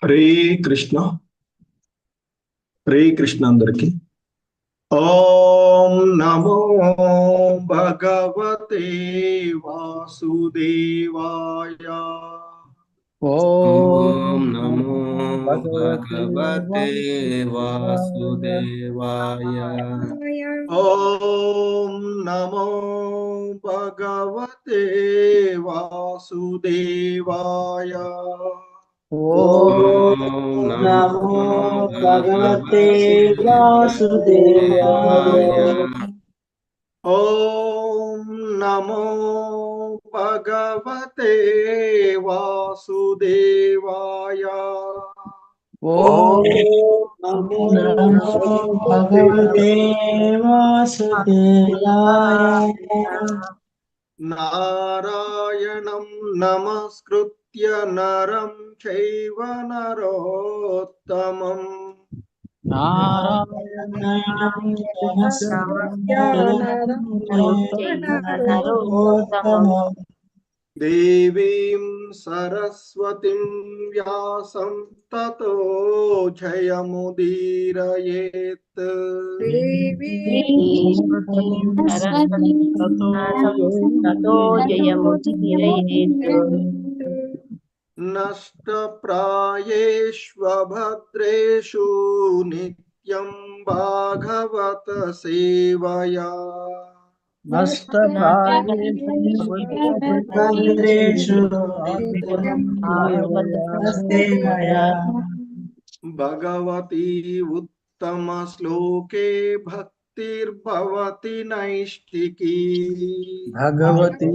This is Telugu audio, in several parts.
హరే కృష్ణ. హరే కృష్ణ అందరికి. ఓం నమో భగవతే వాసుదేవాయ. ఓం నమో భగవతే వాసుదేవాయ. ఓం నమో భగవతే వాసుదేవాయ. ఓం నమో భగవతే వాసుదేవాయ. ఓం నమో భగవతే వాసుదేవాయ. ఓం నమో భగవతే వాసుదేవాయ. నారాయణం నమస్కృత్య నరం చైవ నరోత్తమం. దేవీం సరస్వతిం వ్యాసం తతో జయముదీరయేత్. నష్టప్రాయేష్వభద్రేషు నిత్యం భాగవత సేవయా. భగవతి ఉత్తమ శ్లోకే భక్తిర్భవతి నైష్ఠికీ. భగవతి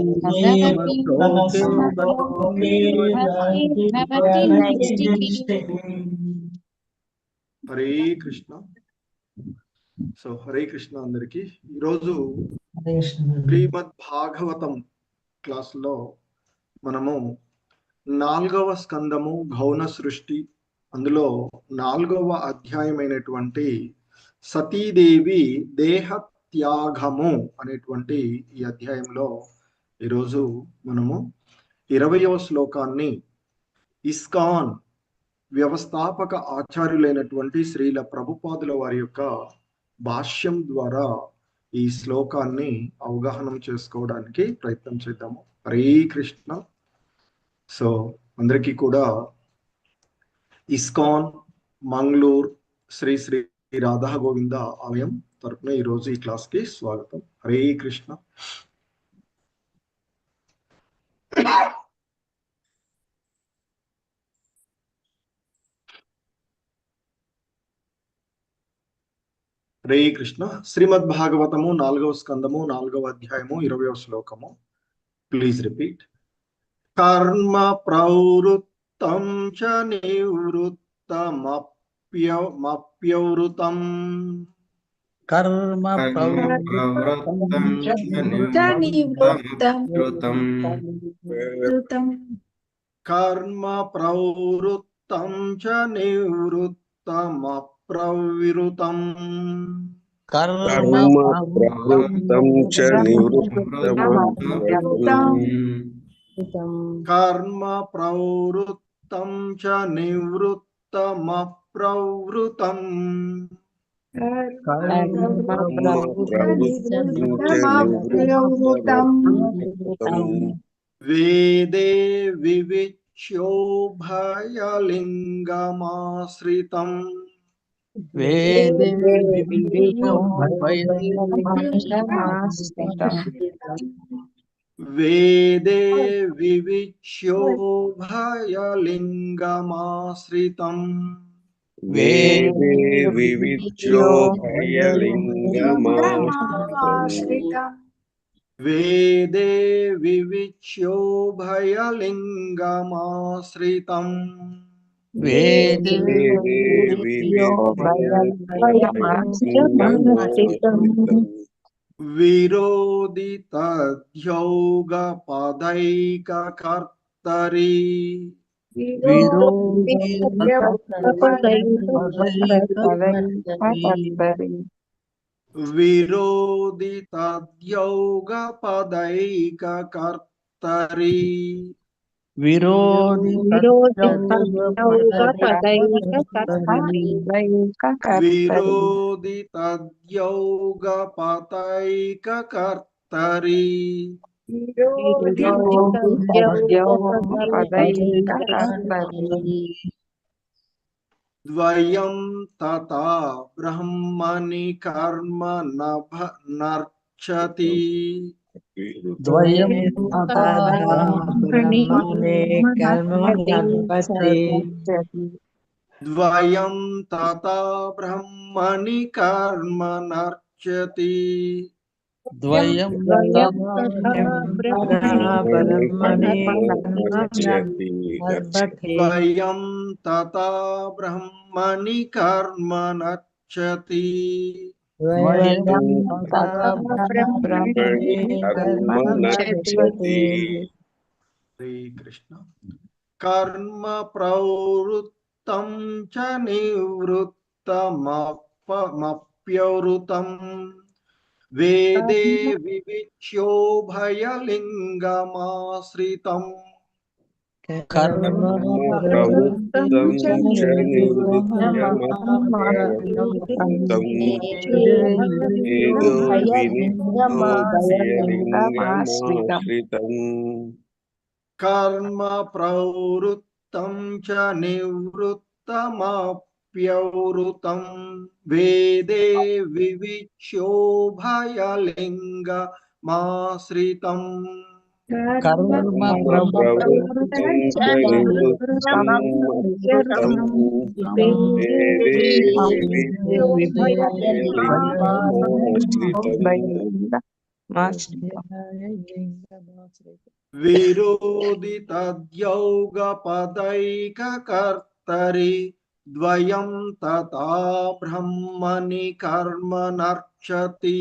హరే కృష్ణ. సో హరే కృష్ణ అందరికి. ఈరోజు శ్రీమద్ భాగవతం క్లాసులో మనము 4వ స్కందము గౌణ సృష్టి, అందులో 4వ అధ్యాయమైనటువంటి సతీదేవి దేహ త్యాగము అనేటువంటి ఈ అధ్యాయంలో ఈరోజు మనము 20వ శ్లోకాన్ని ఇస్కాన్ వ్యవస్థాపక ఆచార్యులైనటువంటి శ్రీల ప్రభుపాదుల వారి యొక్క భాష్యం ద్వారా ఈ శ్లోకాన్ని అవగాహనం చేసుకోవడానికి ప్రయత్నం చేద్దాము. హరే కృష్ణ. సో అందరికీ కూడా ఇస్కాన్ మంగళూరు శ్రీ శ్రీ రాధా గోవింద ఆలయం తరపున ఈరోజు ఈ క్లాస్ కి స్వాగతం. హరే కృష్ణ. హరే కృష్ణ. శ్రీమద్ భాగవతము 4వ స్కందము 4వ అధ్యాయము 20వ శ్లోకము. Please repeat. కర్మ ప్రవృత్తం చ నివృత్తమప్యవృతం. కర్మ కర్మ ప్రవృత్తం చ నివృత్తమప్రవృతం. కర్మ ప్రవృత్తం చ నివృత్తమప్రవృతం. కర్మ ప్రవృత్తం చ నివృత్తమప్రవృతం. వేదే వివిచ్యో భయలింగమాశ్రితం. వేదే వివిచ్యో భయలింగమాశ్రితం. వేదే వివిచ్యో భయలింగమాశ్రితం. వేదే వివిచ్యో భయలింగమాశ్రితం. వేదే వివిచ్యో భయలింగమాశ్రితం. విరోధితధ్యోగ పదైక కర్తరి. విరోధితధ్యోగ పదైక కర్తరి. విరోధితద్యౌగపతైకకర్తరి ద్వయం తథా బ్రహ్మణి కర్మ నర్చతి ద్వయం తథా బ్రహ్మణి కర్మ నర్చతి ద్వయం ద్వయం తథా బ్రహ్మణి కర్మ నర్చతి హరే కృష్ణ. కర్మ ప్రవృత్తం చ నివృత్తమప్యవృతం వేదే వివిచ్యోభయలింగమాశ్రితం కర్మ ప్రవృత్తం చ నివృత్తమప్యవృతం వేదే వివిచ్యోభయలింగమాశ్రితం విరోధితద్యౌగపదైకకర్తరి ద్వయం తథా బ్రహ్మణి కర్మ నర్చతి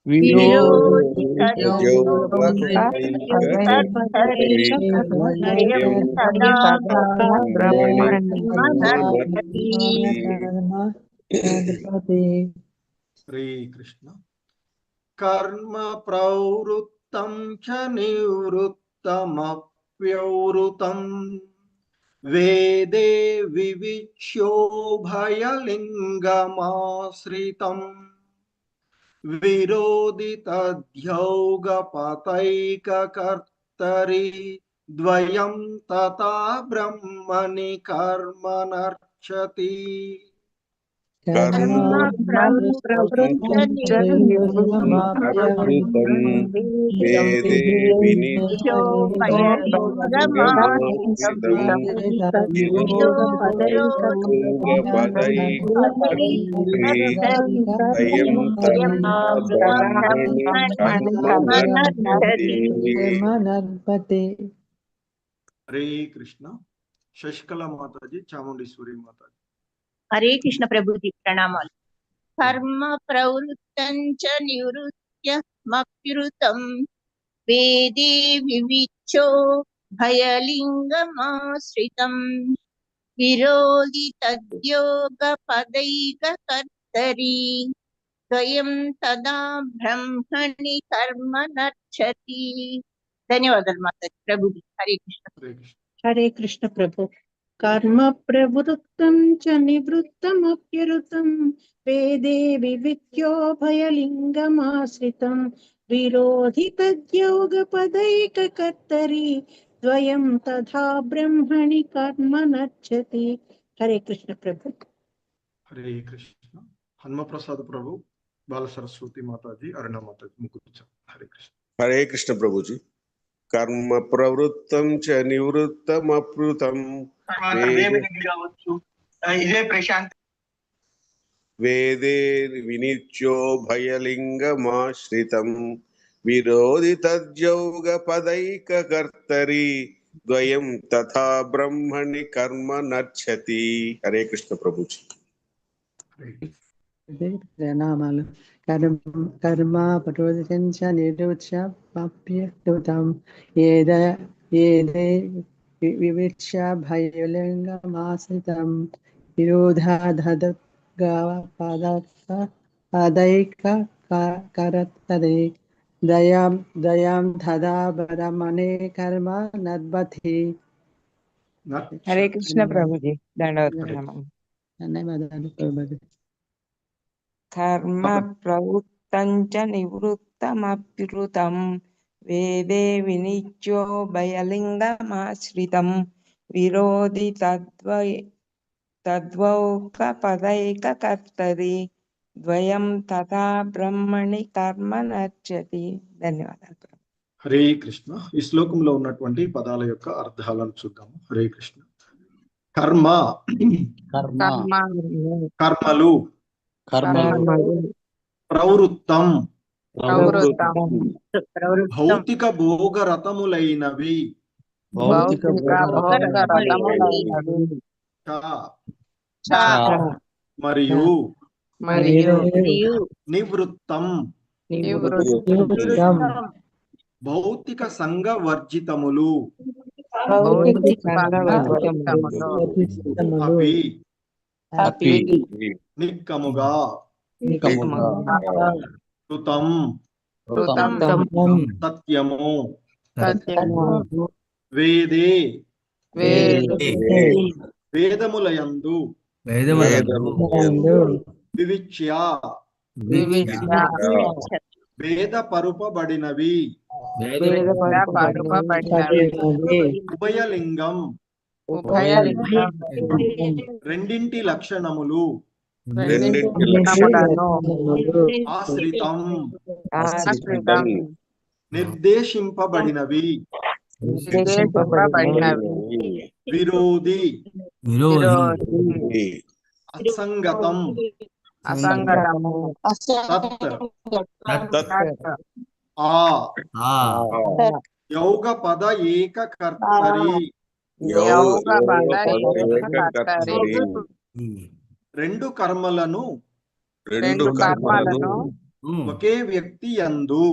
విరోధితద్యౌగపతైకకర్తరి ద్వయం తథా బ్రహ్మణి కర్మ నర్చతి హరే కృష్ణ. కర్మ ప్రవృత్తం చ నివృత్తమప్యవృతం వేదే వివిచ్యోభయలింగమాశ్రితం విరోధితద్యౌగపతైకకర్తరి ద్వయం తథా బ్రహ్మణి కర్మ నర్చతి హరే కృష్ణ. శశికళ మాతాజీ, చాముండేశ్వరి మాతాజీ. హరే కృష్ణ ప్రభుజీ, ప్రణామాలు. కర్మ ప్రవృత్తం చ నివృత్యమప్యుతం వేదే వివిచ్చో భయలింగమాశ్రితం విరోధితద్యోగ పదైకకర్తరి ద్వయం తదా బ్రహ్మణి కర్మ నర్చతి. ధన్యవాదాలు మాతాజీ. ప్రభుజీ హరే కృష్ణ. హరే కృష్ణ ప్రభు. కర్మ ప్రవృత్తం చ నివృత్తమప్యరుతం వేదే వివిచ్యో భయలింగమాశ్రితం విరోధితద్యోగపదైకకర్తరి ద్వయం తథా బ్రహ్మణి కర్మ నర్చతి. హరే కృష్ణ ప్రభు. హరే కృష్ణ. హనుమప్రసాద్ ప్రభు, బాల సరస్వతి మాతాజీ, అరుణ మాతాజీ ముగ్గురు. హరే కృష్ణ. హరే కృష్ణ ప్రభుజీ. కర్మ ప్రవృత్తం చ నివృత్తమప్యుతం వేదే వినిత్యో భయలింగమాశ్రితం విరోధితద్యౌగపదైకకర్తరి ద్వయం తథా బ్రహ్మణి కర్మ నర్చతి. హరే కృష్ణ ప్రభుజీ. నామాలు కర్మ పటోదించ నిరుత్సప్యృతం ఏదే వివిక్ష భయలింగమాశ్రితం విరోధాదైక కరత్తదే దయాం దదా బరమణే కర్మ నద్బతి. హరే కృష్ణ ప్రభుజీ, దండవత్ ప్రణామం. ధన్యవాదాలు ప్రభుజీ. కర్మ ప్రవృత్తం చ నివృత్తమప్యుతం వేదే వినిత్యో భయలింగమాశ్రితం విరోధి తద్వౌక పదైక కర్తరి ద్వయం తథా బ్రహ్మణి కర్మ నచ్చతి. ధన్యవాదాలు. హరే కృష్ణ. ఈ శ్లోకంలో ఉన్నటువంటి పదాల యొక్క అర్థాలను చూద్దాము. హరే కృష్ణ. కర్మ, కర్మలు, ప్రవృత్తం, భౌతిక భోగరతములైనవి, మరియు నివృత్తం, భౌతిక సంగవర్జితములు, అవి నిక్కముగా కృతం సత్యము వేదే వేదములయందు వివిచ్య వేదపరుపబడినవి ఉభయలింగం రెండింటి లక్షణములు ఆశ్రితం నిర్దేశింపబడినవి విరోధి అసంగతం ఆ యోగ పద ఏకకర్తరి రెండు కర్మలను ఒకే వ్యక్తి యందు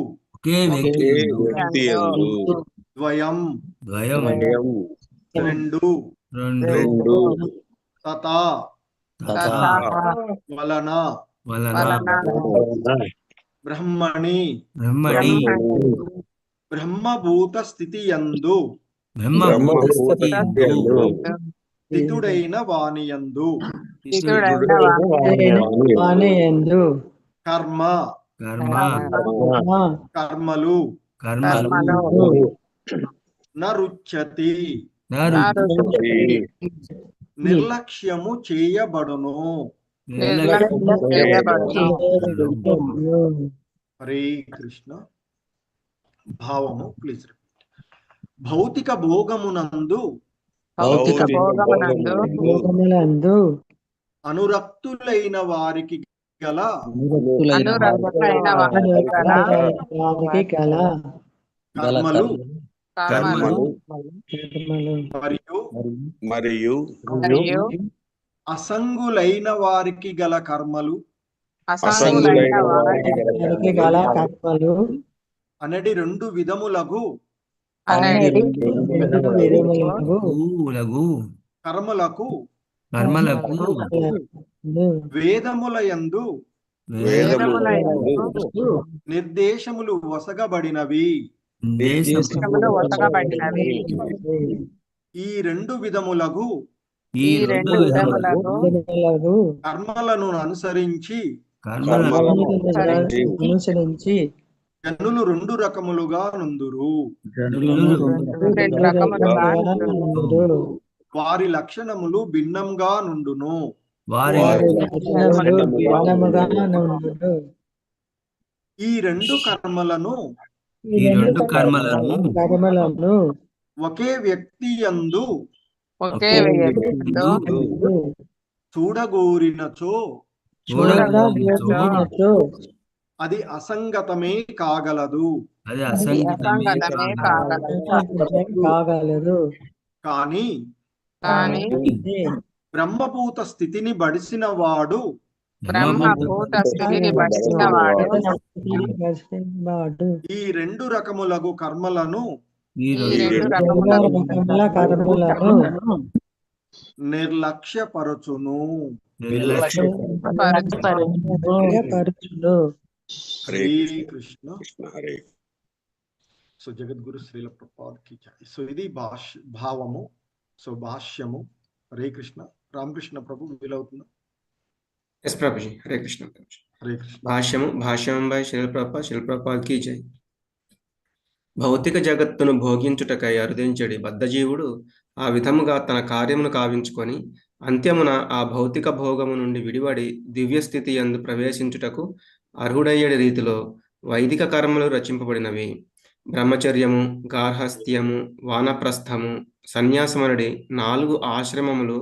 ద్వయం రెండు తథా వలన బ్రహ్మణి బ్రహ్మభూత స్థితి యందు స్థితుడైన వానియందు కర్మ కర్మలు నరుచ్యతి నిర్లక్ష్యము చేయబడును. హరే కృష్ణ. భావము ప్లీజ్. భౌతిక భోగమునందు అనురక్తులైన వారికి గల కర్మలు మరియు అసంగులైన వారికి గల కర్మలు అనడి రెండు విధములగు కర్మలకు వేదములయందు నిర్దేశములు వసగబడినవి. ఈ రెండు విధములగు కర్మలను అనుసరించి జనులు రెండు రకములుగా నుందురు. వారి లక్షణములు భిన్నంగా నుండును. ఈ రెండు కర్మలను ఒకే వ్యక్తి యందు చూడగోరినచో అది అసంగతమే కాగలదు. కానీ బ్రహ్మభూత స్థితిని బడిసిన వాడు బ్రహ్మభూత స్థితిని బడిసినవాడు వాడు ఈ రెండు రకములగు కర్మలను ఈ రెండు రకముల కర్మలను నిర్లక్ష్యపరచును. పరచును. హరే కృష్ణ. కృష్ణ హరే. సో జగద్గురు శ్రీల ప్రభుపాద్ కీ జై. సో ఇది భావము. సో భాష్యము. హరే కృష్ణ. రామకృష్ణ ప్రభు వీలవుతుందా? Yes Prabhuji. Hare Krishna. Hare Krishna. Bhashyam by Srila Prabhupad key జై. భౌతిక జగత్తును భోగించుటకై అరుదించడి బద్ధజీవుడు ఆ విధముగా తన కార్యమును కావించుకొని అంత్యమున ఆ భౌతిక భోగము నుండి విడివడి దివ్యస్థితి యందు ప్రవేశించుటకు అర్హుడయ్యడి రీతిలో వైదిక కర్మలు రచింపబడినవి. బ్రహ్మచర్యము, గార్హస్థ్యము, వానప్రస్థము, సన్యాసమనడి 4 ఆశ్రమములు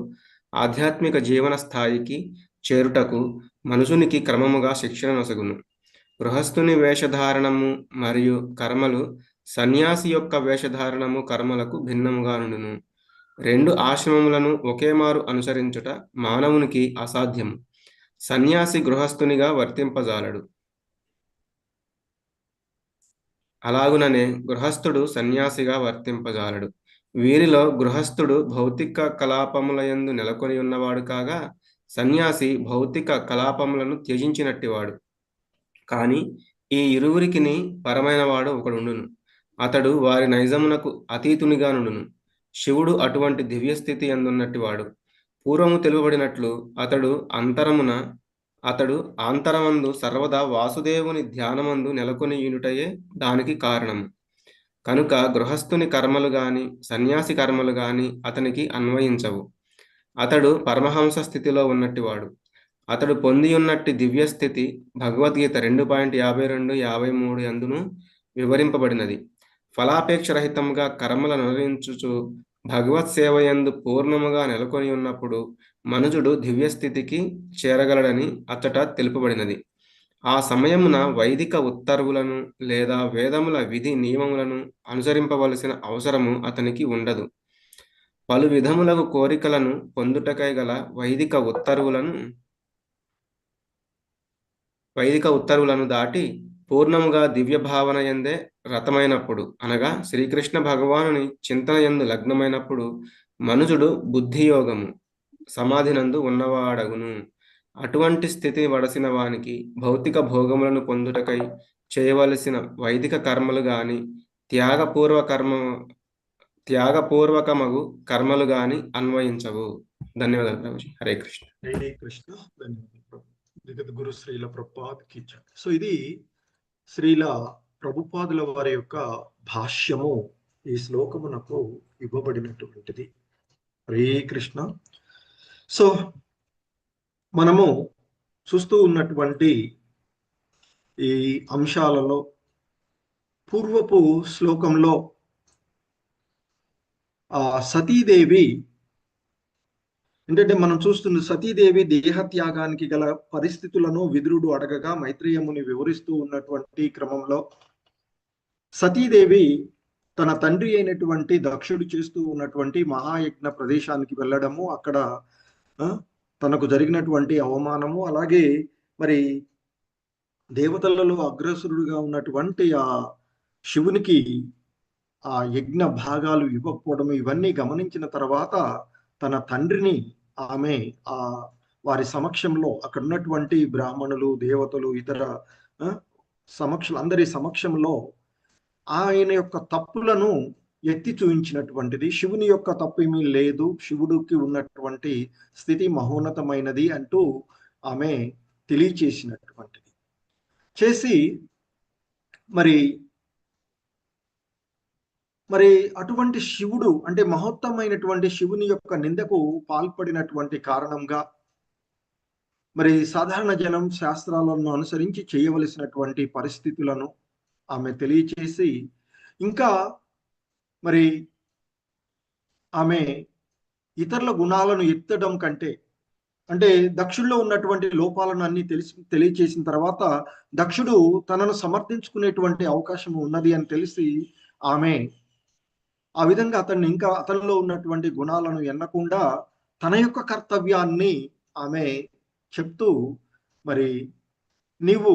ఆధ్యాత్మిక జీవన స్థాయికి చేరుటకు మనుషునికి క్రమముగా శిక్షణ నొసగును. గృహస్థుని వేషధారణము మరియు కర్మలు సన్యాసి యొక్క వేషధారణము కర్మలకు భిన్నముగా నుండును. 2 ఆశ్రమములను ఒకేమారు అనుసరించుట మానవునికి అసాధ్యము. సన్యాసి గృహస్థునిగా వర్తింపజాలడు. అలాగుననే గృహస్థుడు సన్యాసిగా వర్తింపజాలడు. వీరిలో గృహస్థుడు భౌతిక కలాపములయందు నెలకొని ఉన్నవాడు కాగా సన్యాసి భౌతిక కలాపములను త్యజించినట్టివాడు. కాని ఈ ఇరువురికిని పరమైన వాడు ఒకడుండును. అతడు వారి నైజమునకు అతీతునిగా నుండును. శివుడు అటువంటి దివ్యస్థితి అందున్నట్టివాడు. పూర్వము తెలుపబడినట్లు అతడు ఆంతరమందు సర్వదా వాసుదేవుని ధ్యానమందు నెలకొని యునుటయే దానికి కారణము. కనుక గృహస్థుని కర్మలు గాని సన్యాసి కర్మలు గాని అతనికి అన్వయించవు. అతడు పరమహంస స్థితిలో ఉన్నట్టివాడు. అతడు పొందియున్నట్టి దివ్యస్థితి భగవద్గీత 2.52-53 అందును వివరింపబడినది. ఫలాపేక్ష రహితముగా కర్మలను అనుసరించుచు భగవత్ సేవయందు పూర్ణముగా నెలకొని ఉన్నప్పుడు మనుజుడు దివ్యస్థితికి చేరగలడని అచ్చట తెలుపబడినది. ఆ సమయమున వైదిక ఉత్తర్వులను లేదా వేదముల విధి నియమములను అనుసరింపవలసిన అవసరము అతనికి ఉండదు. పలు విధములకు కోరికలను పొందుటకై గల వైదిక ఉత్తర్వులను దాటి పూర్ణముగా దివ్య భావన యందే రతమైనప్పుడు, అనగా శ్రీకృష్ణ భగవానుని చింతన యందు లగ్నమైనప్పుడు మనుజుడు బుద్ధియోగము సమాధినందు ఉన్నవాడగును. అటువంటి స్థితి వడసిన వానికి భౌతిక భోగములను పొందుటకై చేయవలసిన వైదిక కర్మలు గాని త్యాగపూర్వకమగు కర్మలు గాని అన్వయించవు. ధన్యవాదాలు ప్రభుజీ. హరే కృష్ణ. హరే కృష్ణ. ధన్యవాదాలు ప్రభు. జగద్గురు శ్రీల ప్రభుపాద్ కీ జై. సో ఇది శ్రీల ప్రభుపాదుల వారి యొక్క భాష్యము ఈ శ్లోకమునకు ఇవ్వబడినటువంటిది. హరే కృష్ణ. సో మనము చూస్తూ ఉన్నటువంటి ఈ అంశాలలో పూర్వపు శ్లోకంలో సతీదేవి ఏంటంటే మనం చూస్తున్న సతీదేవి దేహత్యాగానికి గల పరిస్థితులను విదురుడు అడగగా మైత్రేయముని వివరిస్తూ ఉన్నటువంటి క్రమంలో సతీదేవి తన తండ్రి అయినటువంటి దక్షుడు చేస్తూ ఉన్నటువంటి మహాయజ్ఞ ప్రదేశానికి వెళ్ళడము, అక్కడ తనకు జరిగినటువంటి అవమానము, అలాగే మరి దేవతలలో అగ్రసురుడుగా ఉన్నటువంటి ఆ శివునికి ఆ యజ్ఞ భాగాలు ఇవ్వకపోవడం, ఇవన్నీ గమనించిన తర్వాత తన తండ్రిని ఆమె వారి సమక్షంలో అక్కడ ఉన్నటువంటి బ్రాహ్మణులు, దేవతలు, ఇతర అందరి సమక్షంలో ఆయన యొక్క తప్పులను ఎత్తి చూయించినటువంటిది. శివుని యొక్క తప్పు ఏమీ లేదు, శివుడికి ఉన్నటువంటి స్థితి మహోన్నతమైనది అంటూ ఆమె తెలియచేసినటువంటిది చేసి మరి అటువంటి శివుడు అంటే మహోత్తమైనటువంటి శివుని యొక్క నిందకు పాల్పడినటువంటి కారణంగా మరి సాధారణ జనం శాస్త్రాలను అనుసరించి చేయవలసినటువంటి పరిస్థితులను ఆమె తెలియచేసి, ఇంకా మరి ఆమె ఇతరుల గుణాలను ఎత్తడం కంటే, అంటే దక్షుడిలో ఉన్నటువంటి లోపాలను అన్ని తెలియచేసిన తర్వాత దక్షుడు తనను సమర్థించుకునేటువంటి అవకాశం ఉన్నది అని తెలిసి ఆమె ఆ విధంగా అతనిలో ఉన్నటువంటి గుణాలను ఎన్నకుండా తన యొక్క కర్తవ్యాన్ని ఆమె చెప్తూ మరి నీవు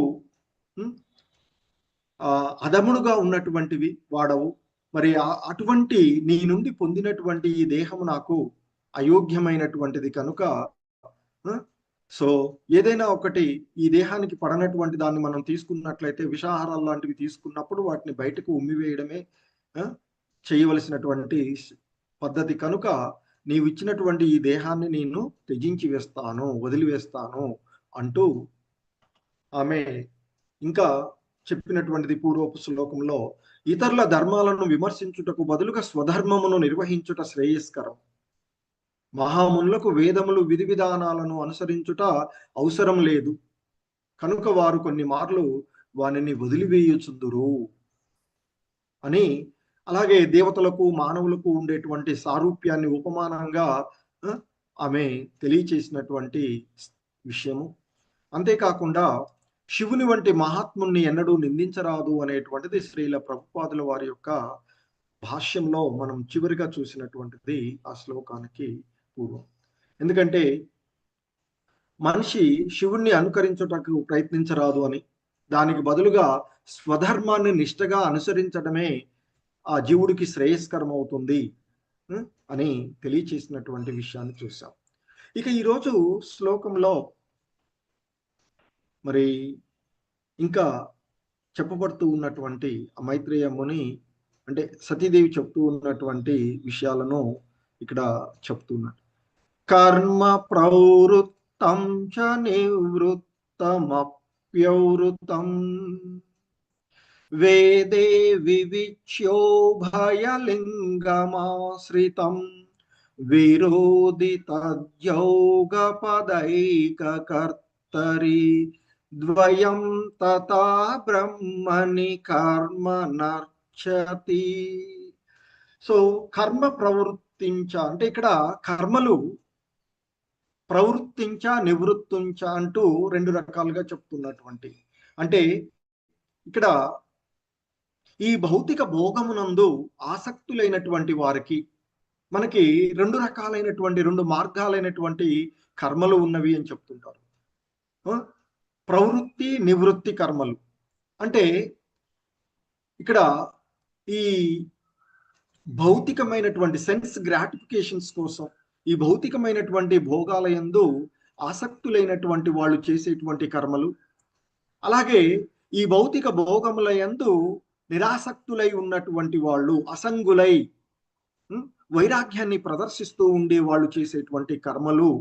అదముడుగా ఉన్నటువంటివి వాడవు. మరి అటువంటి నీ నుండి పొందినటువంటి ఈ దేహము నాకు అయోగ్యమైనటువంటిది కనుక సో ఏదైనా ఒకటి ఈ దేహానికి పడనటువంటి దాన్ని మనం తీసుకున్నట్లయితే విషాహారాలు లాంటివి తీసుకున్నప్పుడు వాటిని బయటకు ఉమ్మివేయడమే చేయవలసినటువంటి పద్ధతి కనుక నీవు ఇచ్చినటువంటి ఈ దేహాన్ని నేను త్యజించి వేస్తాను, వదిలివేస్తాను అంటూ ఆమె ఇంకా చెప్పినటువంటిది పూర్వపు శ్లోకంలో, ఇతరుల ధర్మాలను విమర్శించుటకు బదులుగా స్వధర్మమును నిర్వహించుట శ్రేయస్కరం. మహామునులకు వేదములు విధి విధానాలను అనుసరించుట అవసరం లేదు కనుక వారు కొన్ని మార్లు వానిని వదిలివేయుచుందురు అని, అలాగే దేవతలకు మానవులకు ఉండేటువంటి సారూప్యాన్ని ఉపమానంగా ఆమె తెలియచేసినటువంటి విషయము. అంతేకాకుండా శివుని వంటి మహాత్ముని ఎన్నడూ నిందించరాదు అనేటువంటిది శ్రీల ప్రభుపాదుల వారి యొక్క భాష్యంలో మనం చివరిగా చూసినటువంటిది ఆ శ్లోకానికి పూర్వం. ఎందుకంటే మనిషి శివుణ్ణి అనుకరించుటకు ప్రయత్నించరాదు అని, దానికి బదులుగా స్వధర్మాన్ని నిష్ఠగా అనుసరించడమే ఆ జీవుడికి శ్రేయస్కరం అవుతుంది అని తెలియచేసినటువంటి విషయాన్ని చూసాం. ఇక ఈరోజు శ్లోకంలో మరి ఇంకా చెప్పబడుతూ ఉన్నటువంటి మైత్రేయ ముని అంటే సతీదేవి చెప్తూ ఉన్నటువంటి విషయాలను ఇక్కడ చెప్తున్నాడు. కర్మ ప్రవృత్తం చ నివృత్తమప్యవృత్తం వేదే వివిచ్యోభయలింగమాశ్రితం విరోధితద్యోగపదైకకర్తరి ద్వయం తథా బ్రహ్మణి కర్మ నర్చతి. సో కర్మ ప్రవృత్తించ అంటే ఇక్కడ కర్మలు ప్రవృత్తించ నివృత్తించ అంటూ రెండు రకాలుగా చెప్తున్నటువంటి, అంటే ఇక్కడ ఈ భౌతిక భోగమునందు ఆసక్తులైనటువంటి వారికి మనకి రెండు రకాలైనటువంటి రెండు మార్గాలైనటువంటి కర్మలు ఉన్నవి అని చెప్తుంటారు. ప్రవృత్తి నివృత్తి కర్మలు అంటే ఇక్కడ ఈ భౌతికమైనటువంటి సెన్స్ గ్రాటిఫికేషన్స్ కోసం ఈ భౌతికమైనటువంటి భోగాల యందు ఆసక్తులైనటువంటి వాళ్ళు చేసేటువంటి కర్మలు, అలాగే ఈ భౌతిక భోగముల యందు నిరాసక్తులై ఉన్నటువంటి వాళ్ళు అసంగులై వైరాగ్యాన్ని ప్రదర్శిస్తూ ఉండే వాళ్ళు చేసేటువంటి కర్మలు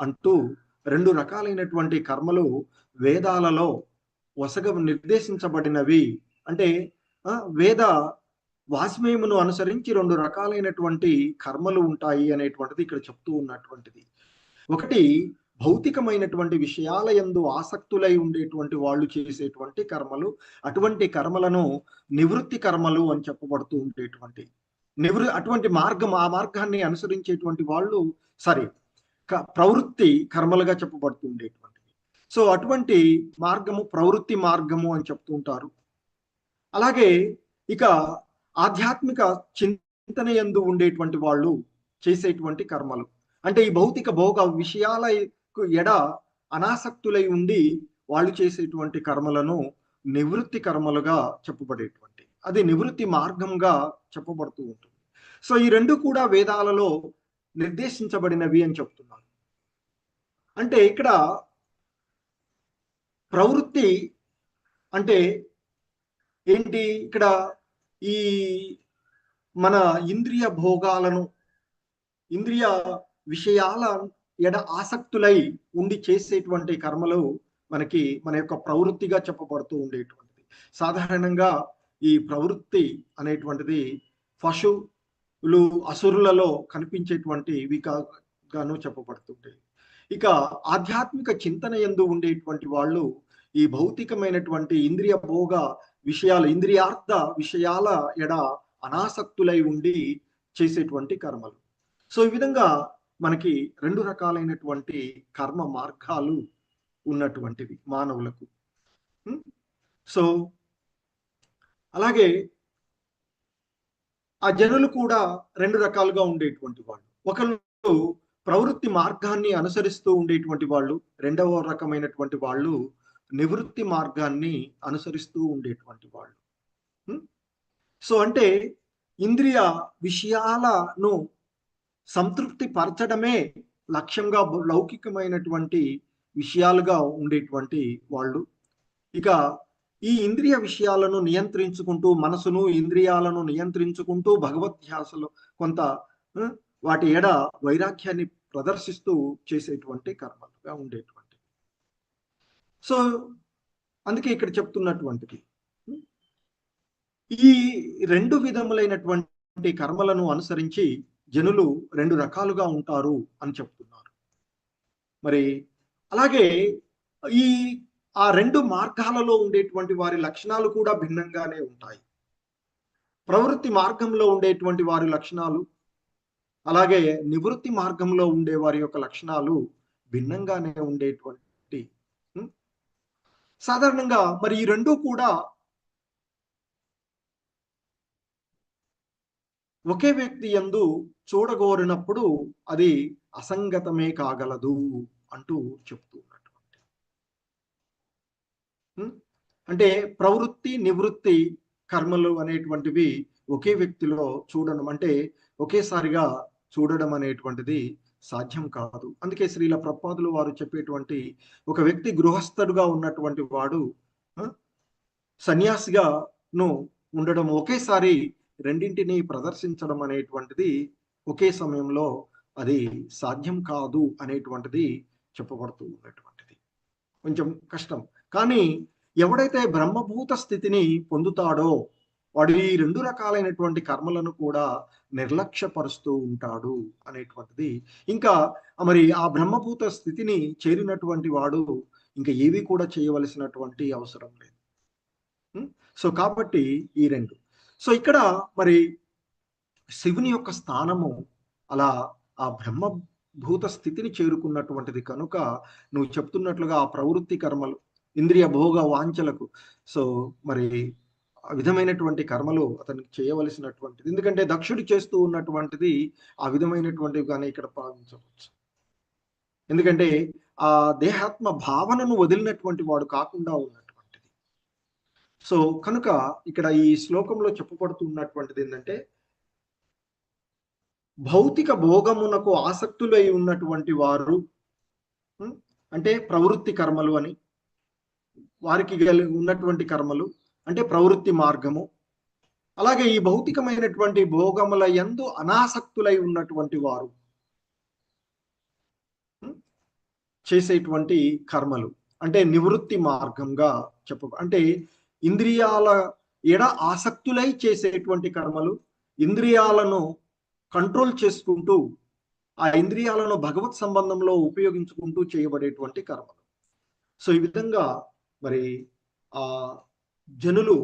అంటూ రెండు రకాలైనటువంటి కర్మలు వేదాలలో వసగ నిర్దేశించబడినవి. అంటే వేద వాస్మయమును అనుసరించి రెండు రకాలైనటువంటి కర్మలు ఉంటాయి అనేటువంటిది ఇక్కడ చెప్తూ ఉన్నటువంటిది. ఒకటి భౌతికమైనటువంటి విషయాల యందు ఆసక్తులై ఉండేటువంటి వాళ్ళు చేసేటువంటి కర్మలు, అటువంటి కర్మలను నివృత్తి కర్మలు అని చెప్పబడుతూ ఉండేటువంటి అటువంటి మార్గం, ఆ మార్గాన్ని అనుసరించేటువంటి వాళ్ళు ప్రవృత్తి కర్మలుగా చెప్పబడుతూ ఉండేటువంటివి. సో అటువంటి మార్గము ప్రవృత్తి మార్గము అని చెప్తూ ఉంటారు. అలాగే ఇక ఆధ్యాత్మిక చింతన యందు ఉండేటువంటి వాళ్ళు చేసేటువంటి కర్మలు, అంటే ఈ భౌతిక భోగ విషయాలకు ఎడ అనాసక్తులై ఉండి వాళ్ళు చేసేటువంటి కర్మలను నివృత్తి కర్మలుగా చెప్పబడేటువంటి, అది నివృత్తి మార్గంగా చెప్పబడుతూ ఉంటుంది. సో ఈ రెండు కూడా వేదాలలో నిర్దేశించబడినవి అని చెప్తున్నారు. అంటే ఇక్కడ ప్రవృత్తి అంటే ఏంటి, ఇక్కడ ఈ మన ఇంద్రియ భోగాలను ఇంద్రియ విషయాల ఎడ ఆసక్తులై ఉండి చేసేటువంటి కర్మలు మనకి మన యొక్క ప్రవృత్తిగా చెప్పబడుతూ ఉండేటువంటిది. సాధారణంగా ఈ ప్రవృత్తి అనేటువంటిది పశువులు అసురులలో కనిపించేటువంటి గాను చెప్పబడుతుంటాయి. ఇక ఆధ్యాత్మిక చింతన యందు ఉండేటువంటి వాళ్ళు ఈ భౌతికమైనటువంటి ఇంద్రియ భోగ విషయాలు ఇంద్రియార్థ విషయాల ఎడ అనాసక్తులై ఉండి చేసేటువంటి కర్మలు. సో ఈ విధంగా మనకి రెండు రకాలైనటువంటి కర్మ మార్గాలు ఉన్నటువంటివి మానవులకు. సో అలాగే ఆ జనులు కూడా రెండు రకాలుగా ఉండేటువంటి వాళ్ళు. ఒకళ్ళు ప్రవృత్తి మార్గాన్ని అనుసరిస్తూ ఉండేటువంటి వాళ్ళు, రెండవ రకమైనటువంటి వాళ్ళు నివృత్తి మార్గాన్ని అనుసరిస్తూ ఉండేటువంటి వాళ్ళు. సో అంటే ఇంద్రియ విషయాలను సంతృప్తి పరచడమే లక్ష్యంగా లౌకికమైనటువంటి విషయాలుగా ఉండేటువంటి వాళ్ళు. ఇక ఈ ఇంద్రియ విషయాలను నియంత్రించుకుంటూ, మనసును ఇంద్రియాలను నియంత్రించుకుంటూ భగవద్ధ్యాసలో కొంత వాటి ఎడ వైరాగ్యాన్ని ప్రదర్శిస్తూ చేసేటువంటి కర్మలుగా ఉండేటువంటి. సో అందుకే ఇక్కడ చెప్తున్నటువంటిది ఈ రెండు విధములైనటువంటి కర్మలను అనుసరించి జనులు రెండు రకాలుగా ఉంటారు అని చెప్తున్నారు. మరి అలాగే ఆ రెండు మార్గాలలో ఉండేటువంటి వారి లక్షణాలు కూడా భిన్నంగానే ఉంటాయి. ప్రవృత్తి మార్గంలో ఉండేటువంటి వారి లక్షణాలు, అలాగే నివృత్తి మార్గంలో ఉండే వారి యొక్క లక్షణాలు భిన్నంగానే ఉండేటువంటి. సాధారణంగా మరి ఈ రెండు కూడా ఒకే వ్యక్తి యందు చూడగోరినప్పుడు అది అసంగతమే కాగలదు అంటూ చెప్తున్నటువంటి. అంటే ప్రవృత్తి నివృత్తి కర్మలు అనేటువంటివి ఒకే వ్యక్తిలో చూడడం, అంటే ఒకేసారిగా చూడడం అనేటువంటిది సాధ్యం కాదు. అందుకే శ్రీల ప్రభుపాదులు వారు చెప్పేటువంటి ఒక వ్యక్తి గృహస్థుడుగా ఉన్నటువంటి వాడు సన్యాసిగాను ఉండడం, ఒకేసారి రెండింటిని ప్రదర్శించడం అనేటువంటిది ఒకే సమయంలో అది సాధ్యం కాదు అనేటువంటిది చెప్పబడుతూ ఉన్నటువంటిది. కొంచెం కష్టం. కానీ ఎవడైతే బ్రహ్మభూత స్థితిని పొందుతాడో వాడు ఈ రెండు రకాలైనటువంటి కర్మలను కూడా నిర్లక్ష్యపరుస్తూ ఉంటాడు అనేటువంటిది. ఇంకా మరి ఆ బ్రహ్మభూత స్థితిని చేరినటువంటి వాడు ఇంకా ఏవి కూడా చేయవలసినటువంటి అవసరం లేదు. సో కాబట్టి ఈ రెండు. సో ఇక్కడ మరి శివుని యొక్క స్థానము అలా ఆ బ్రహ్మభూత స్థితిని చేరుకున్నటువంటిది కనుక నువ్వు చెప్తున్నట్లుగా ఆ ప్రవృత్తి కర్మలు, ఇంద్రియ భోగ వాంఛలకు సో మరి ఆ విధమైనటువంటి కర్మలు అతనికి చేయవలసినటువంటిది. ఎందుకంటే దక్షుడు చేస్తూ ఉన్నటువంటిది ఆ విధమైనటువంటివిగానే ఇక్కడ భావించవచ్చు. ఎందుకంటే ఆ దేహాత్మ భావనను వదిలినటువంటి వాడు కాకుండా ఉన్నటువంటిది. సో కనుక ఇక్కడ ఈ శ్లోకంలో చెప్పబడుతున్నటువంటిది ఏంటంటే భౌతిక భోగమునకు ఆసక్తులై ఉన్నటువంటి వారు అంటే ప్రవృత్తి కర్మలు అని, వారికి ఉన్నటువంటి కర్మలు అంటే ప్రవృత్తి మార్గము. అలాగే ఈ భౌతికమైనటువంటి భోగముల యందు అనాసక్తులై ఉన్నటువంటి వారు చేసేటువంటి కర్మలు అంటే నివృత్తి మార్గంగా అంటే ఇంద్రియాల ఎడ ఆసక్తులై చేసేటువంటి కర్మలు, ఇంద్రియాలను కంట్రోల్ చేసుకుంటూ ఆ ఇంద్రియాలను భగవత్ సంబంధంలో ఉపయోగించుకుంటూ చేయబడేటువంటి కర్మలు. సో ఈ విధంగా మరి ఆ జనులు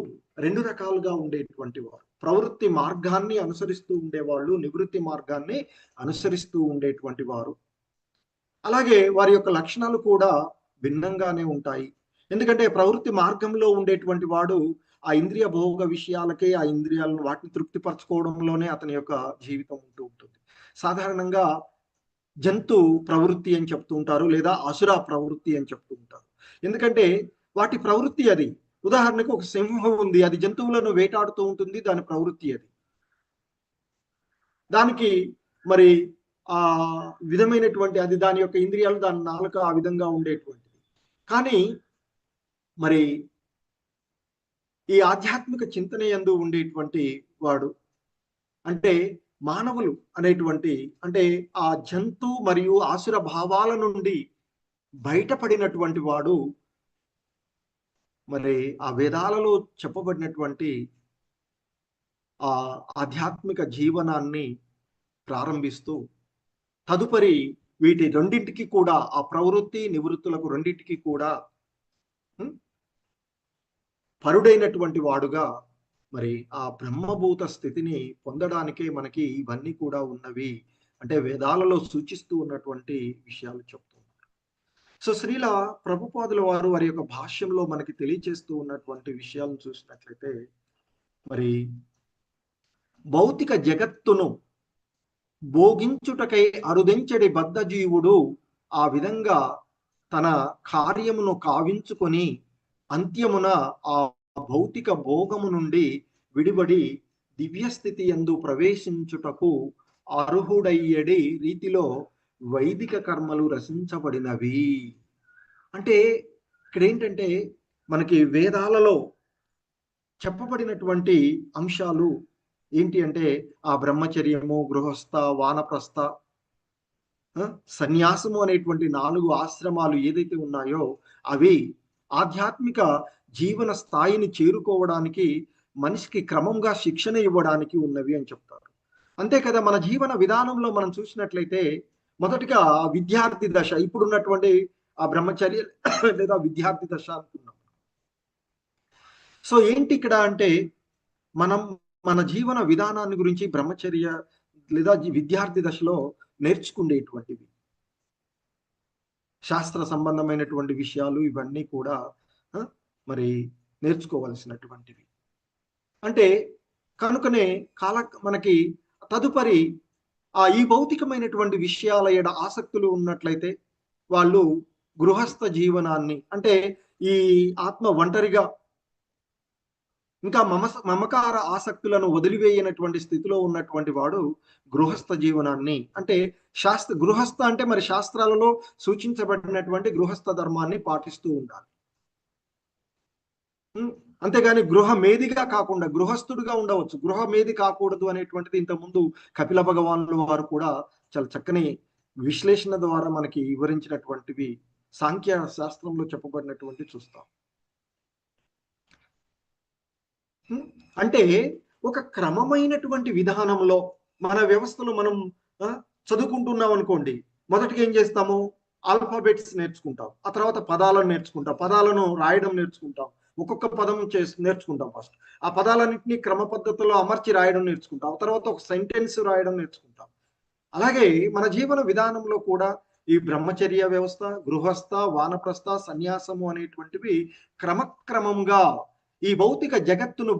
రెండు రకాలుగా ఉండేటువంటి వారు, ప్రవృత్తి మార్గాన్ని అనుసరిస్తూ ఉండేవాళ్ళు, నివృత్తి మార్గాన్ని అనుసరిస్తూ ఉండేటువంటి వారు. అలాగే వారి యొక్క లక్షణాలు కూడా భిన్నంగానే ఉంటాయి. ఎందుకంటే ప్రవృత్తి మార్గంలో ఉండేటువంటి వాడు ఆ ఇంద్రియ భోగ విషయాలకే, ఆ ఇంద్రియాలను వాటిని తృప్తిపరచుకోవడంలోనే అతని యొక్క జీవితం ఉంటూ ఉంటుంది. సాధారణంగా జంతు ప్రవృత్తి అని చెప్తూ ఉంటారు, లేదా అసుర ప్రవృత్తి అని చెప్తూ ఉంటారు. ఎందుకంటే వాటి ప్రవృత్తి అది. ఉదాహరణకు ఒక సింహం ఉంది, అది జంతువులను వేటాడుతూ ఉంటుంది, దాని ప్రవృత్తి అది. దానికి మరి ఆ విధమైనటువంటి అది దాని యొక్క ఇంద్రియాలు, దాని నాలుక ఆ విధంగా ఉండేటువంటిది. కానీ మరి ఈ ఆధ్యాత్మిక చింతన యందు ఉండేటువంటి వాడు అంటే మానవులు అనేటువంటి అంటే ఆ జంతు మరియు ఆసుర భావాల నుండి బయటపడినటువంటి వాడు మరి ఆ వేదాలలో చెప్పబడినటువంటి ఆ ఆధ్యాత్మిక జీవనాన్ని ప్రారంభిస్తూ తదుపరి వీటి రెండింటికి కూడా ఆ ప్రవృత్తి నివృత్తులకు రెండింటికి కూడా పరుడైనటువంటి వాడుగా మరి ఆ బ్రహ్మభూత స్థితిని పొందడానికే మనకి ఇవన్నీ కూడా ఉన్నవి అంటే వేదాలలో సూచిస్తూ ఉన్నటువంటి విషయాలు చెప్తున్నారు. సో శ్రీల ప్రభుపాదుల వారు వారి యొక్క భాష్యంలో మనకి తెలియచేస్తూ ఉన్నటువంటి విషయాలను చూసినట్లయితే మరి భౌతిక జగత్తును భోగించుటకై అరుదెంచడి బద్ధజీవుడు ఆ విధంగా తన కార్యమును కావించుకొని అంత్యమున ఆ భౌతిక భోగము నుండి విడిబడి దివ్యస్థితి యందు ప్రవేశించుటకు అర్హుడయ్యడి రీతిలో వైదిక కర్మలు రచించబడినవి. అంటే ఇక్కడ ఏంటంటే మనకి వేదాలలో చెప్పబడినటువంటి అంశాలు ఏంటి అంటే ఆ బ్రహ్మచర్యము, గృహస్థ, వానప్రస్థ, సన్యాసము అనేటువంటి 4 ఆశ్రమాలు ఏదైతే ఉన్నాయో అవి ఆధ్యాత్మిక జీవన స్థాయిని చేరుకోవడానికి మనిషికి క్రమంగా శిక్షణ ఇవ్వడానికి ఉన్నవి అని చెప్తారు. అంతే కదా, మన జీవన విధానంలో మనం చూసినట్లయితే మొదటిగా విద్యార్థి దశ, ఇప్పుడున్నటువంటి ఆ బ్రహ్మచర్య లేదా విద్యార్థి దశ అనుకున్నాం. సో ఏంటి ఇక్కడ అంటే మనం మన జీవన విధానాన్ని గురించి బ్రహ్మచర్య లేదా విద్యార్థి దశలో నేర్చుకునేటువంటివి శాస్త్ర సంబంధమైనటువంటి విషయాలు ఇవన్నీ కూడా మరి నేర్చుకోవలసినటువంటివి. అంటే కనుకనే మనకి తదుపరి ఈ భౌతికమైనటువంటి విషయాల ఎడ ఆసక్తులు ఉన్నట్లయితే వాళ్ళు గృహస్థ జీవనాన్ని, అంటే ఈ ఆత్మ ఒంటరిగా ఇంకా మమకార ఆసక్తులను వదిలివేయనటువంటి స్థితిలో ఉన్నటువంటి వాడు గృహస్థ జీవనాన్ని, అంటే గృహస్థ అంటే మరి శాస్త్రాలలో సూచించబడినటువంటి గృహస్థ ధర్మాన్ని పాటిస్తూ ఉండాలి. అంతేగాని గృహమేదిగా కాకుండా గృహస్థుడిగా ఉండవచ్చు, గృహమేది కాకూడదు అనేటువంటిది ఇంతకుముందు కపిల భగవానుల వారు కూడా చాలా చక్కని విశ్లేషణ ద్వారా మనకి వివరించినటువంటివి సాంఖ్య శాస్త్రంలో చెప్పబడినటువంటి చూస్తాం. అంటే ఒక క్రమమైనటువంటి విధానంలో మన వ్యవస్థలో మనం చదువుకుంటున్నాం అనుకోండి, మొదటిగా ఏం చేస్తాము, ఆల్ఫాబెట్స్ నేర్చుకుంటాం, ఆ తర్వాత పదాలను నేర్చుకుంటాం, పదాలను రాయడం నేర్చుకుంటాం, ఒక్కొక్క పదం నేర్చుకుంటాం. ఫస్ట్ ఆ పదాలన్నింటినీ క్రమ పద్ధతిలో అమర్చి రాయడం నేర్చుకుంటాం, ఆ తర్వాత ఒక సెంటెన్స్ రాయడం నేర్చుకుంటాం. అలాగే మన జీవన విధానంలో కూడా ఈ బ్రహ్మచర్య వ్యవస్థ, గృహస్థ, వానప్రస్థ, సన్యాసము అనేటువంటివి క్రమక్రమంగా ఈ భౌతిక జగత్తును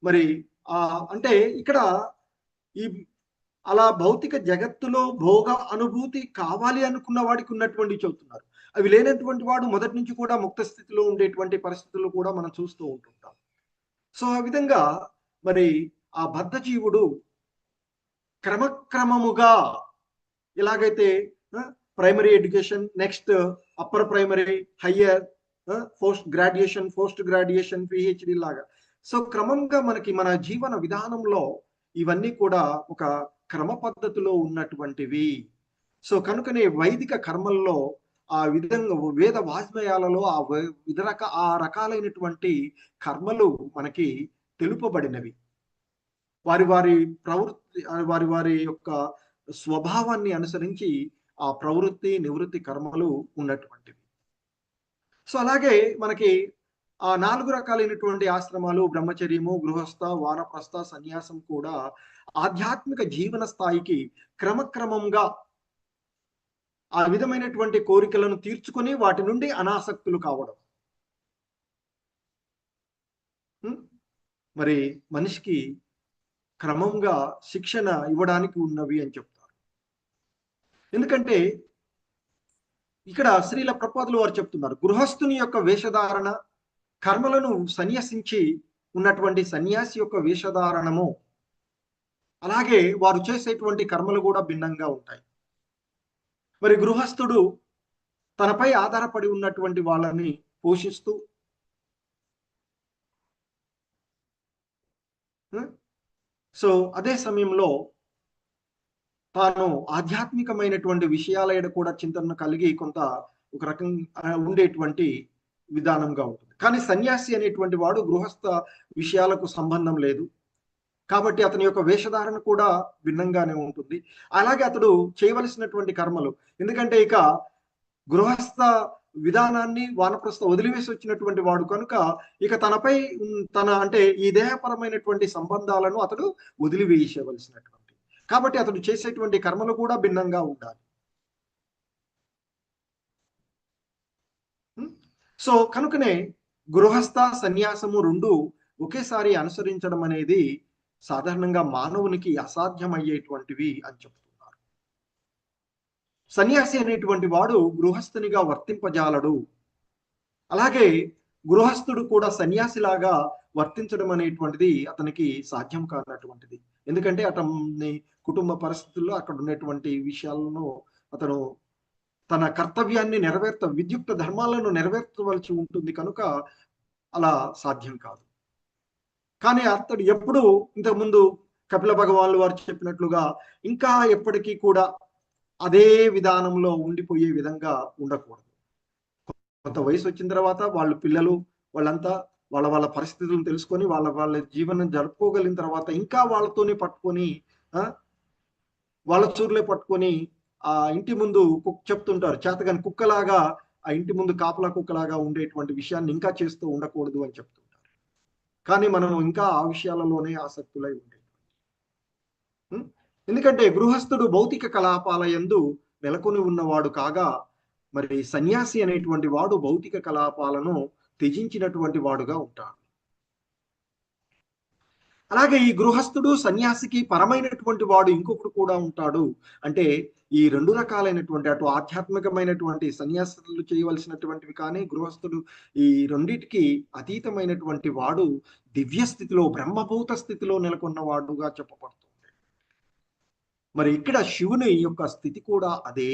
మరి అంటే ఇక్కడ ఈ అలా భౌతిక జగత్తులో భోగ అనుభూతి కావాలి అనుకున్న వాడికి ఉన్నటువంటి చెబుతున్నారు. అవి లేనటువంటి వాడు మొదటి నుంచి కూడా ముక్త స్థితిలో ఉండేటువంటి పరిస్థితులు కూడా మనం చూస్తూ ఉంటుంటాం. సో ఆ విధంగా మరి ఆ బద్ధజీవుడు క్రమక్రమముగా ఎలాగైతే primary education, next upper primary, higher, post graduation, PhD లాగా, సో క్రమంగా మనకి మన జీవన విధానంలో ఇవన్నీ కూడా ఒక క్రమ పద్ధతిలో ఉన్నటువంటివి. సో కనుకనే వైదిక కర్మల్లో ఆ విధంగా వేద వాజ్మయాలలో ఆ రకాలైనటువంటి కర్మలు మనకి తెలుపబడినవి. వారి ప్రవృత్తి, వారి యొక్క స్వభావాన్ని అనుసరించి ఆ ప్రవృత్తి నివృత్తి కర్మలు ఉన్నటువంటివి. సో అలాగే మనకి ఆ 4 రకాలైనటువంటి ఆశ్రమాలు, బ్రహ్మచర్యము, గృహస్థ, వానప్రస్థ, సన్యాసం కూడా ఆధ్యాత్మిక జీవన స్థాయికి క్రమక్రమంగా ఆ విధమైనటువంటి కోరికలను తీర్చుకొని వాటి నుండి అనాసక్తులు కావడం మరి మనిషికి క్రమంగా శిక్షణ ఇవ్వడానికి ఉన్నవి అని చెప్తారు. ఎందుకంటే ఇక్కడ శ్రీల ప్రభుపాదులు వారు చెప్తున్నారు, గృహస్థుని యొక్క వేషధారణ, కర్మలను సన్యసించి ఉన్నటువంటి సన్యాసి యొక్క వేషధారణము, అలాగే వారు చేసేటువంటి కర్మలు కూడా భిన్నంగా ఉంటాయి. మరి గృహస్థుడు తనపై ఆధారపడి ఉన్నటువంటి వాళ్ళని పోషిస్తూ సో అదే సమయంలో తాను ఆధ్యాత్మికమైనటువంటి విషయాల ఎడ కూడా చింతన కలిగి కొంత ఒక రకం ఉండేటువంటి విధానంగా ఉంటుంది. కానీ సన్యాసి అనేటువంటి వాడు గృహస్థ విషయాలకు సంబంధం లేదు కాబట్టి అతని యొక్క వేషధారణ కూడా భిన్నంగానే ఉంటుంది. అలాగే అతడు చేయవలసినటువంటి కర్మలు, ఎందుకంటే ఇక గృహస్థ విధానాన్ని వానప్రస్థ వదిలివేసి వచ్చినటువంటి వాడు కనుక ఇక తనపై అంటే ఈ దేహపరమైనటువంటి సంబంధాలను అతడు వదిలివేయవలసినటువంటి, కాబట్టి అతడు చేసేటువంటి కర్మలు కూడా భిన్నంగా ఉండాలి. సో కనుకనే గృహస్థ సన్యాసము 2 ఒకేసారి అనుసరించడం అనేది సాధారణంగా మానవునికి అసాధ్యమయ్యేటువంటివి అని చెప్తున్నారు. సన్యాసి అనేటువంటి వాడు గృహస్థునిగా వర్తింపజాలడు. అలాగే గృహస్థుడు కూడా సన్యాసిలాగా వర్తించడం అనేటువంటిది అతనికి సాధ్యం కానటువంటిది. ఎందుకంటే అతని కుటుంబ పరిస్థితుల్లో అక్కడ ఉన్నటువంటి విషయాలను అతను తన కర్తవ్యాన్ని విద్యుక్త ధర్మాలను నెరవేర్చవలసి ఉంటుంది కనుక అలా సాధ్యం కాదు. కానీ అతడు ఎప్పుడు ఇంతకుముందు కపిల భగవాన్లు వారు చెప్పినట్లుగా ఇంకా ఎప్పటికీ కూడా అదే విధానంలో ఉండిపోయే విధంగా ఉండకూడదు. కొంత వయసు వచ్చిన తర్వాత వాళ్ళు పిల్లలు వాళ్ళంతా వాళ్ళ పరిస్థితులను తెలుసుకొని వాళ్ళ జీవనం జరుపుకోగలిగిన తర్వాత ఇంకా వాళ్ళతోనే పట్టుకొని వాళ్ళ చూరులే పట్టుకొని ఆ ఇంటి ముందు చెప్తుంటారు, చేతగాని కుక్కలాగా ఆ ఇంటి ముందు కాపలా కుక్కలాగా ఉండేటువంటి విషయాన్ని ఇంకా చేస్తూ ఉండకూడదు అని చెప్తుంటారు. కానీ మనం ఇంకా ఆ విషయాలలోనే ఆసక్తులై ఉండేది. ఎందుకంటే గృహస్థుడు భౌతిక కలాపాల యందు నెలకొని ఉన్నవాడు కాగా, మరి సన్యాసి అనేటువంటి వాడు భౌతిక కలాపాలను త్యజించినటువంటి వాడుగా ఉంటాడు. అలాగే ఈ గృహస్థుడు సన్యాసికి పరమైనటువంటి వాడు ఇంకొకడు కూడా ఉంటాడు. అంటే ఈ రెండు రకాలైనటువంటి అటు ఆధ్యాత్మికమైనటువంటి సన్యాసులు చేయవలసినటువంటివి కానీ గృహస్థుడు ఈ రెండిటికి అతీతమైనటువంటి వాడు దివ్య స్థితిలో బ్రహ్మభూత స్థితిలో నెలకొన్న వాడుగా చెప్పబడుతుంది. మరి ఇక్కడ శివుని యొక్క స్థితి కూడా అదే.